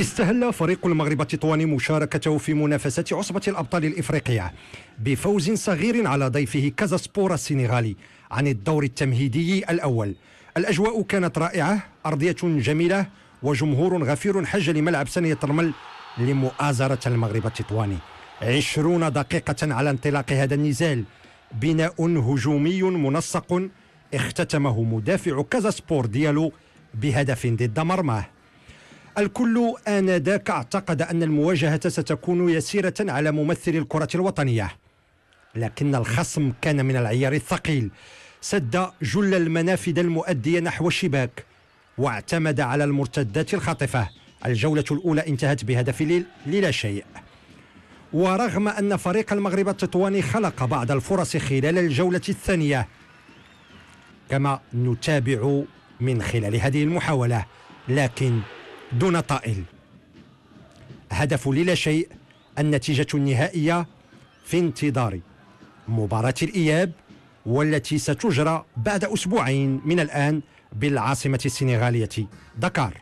استهل فريق المغرب التطواني مشاركته في منافسة عصبة الأبطال الإفريقية بفوز صغير على ضيفه كازا سبور السنغالي عن الدور التمهيدي الأول. الأجواء كانت رائعة، أرضية جميلة وجمهور غفير حج لملعب سنية الرمل لمؤازرة المغرب التطواني. 20 دقيقة على انطلاق هذا النزال، بناء هجومي منسق اختتمه مدافع كازا سبور ديالو بهدف ضد مرماه. الكل آنذاك اعتقد أن المواجهة ستكون يسيرة على ممثل الكرة الوطنية، لكن الخصم كان من العيار الثقيل، سد جل المنافذ المؤدية نحو الشباك واعتمد على المرتدات الخاطفة. الجولة الأولى انتهت بهدف للا شيء، ورغم أن فريق المغرب التطواني خلق بعض الفرص خلال الجولة الثانية كما نتابع من خلال هذه المحاولة، لكن دون طائل. هدف للا شيء، النتيجة النهائية في انتظار مباراة الإياب والتي ستجرى بعد أسبوعين من الآن بالعاصمة السنغالية دكار.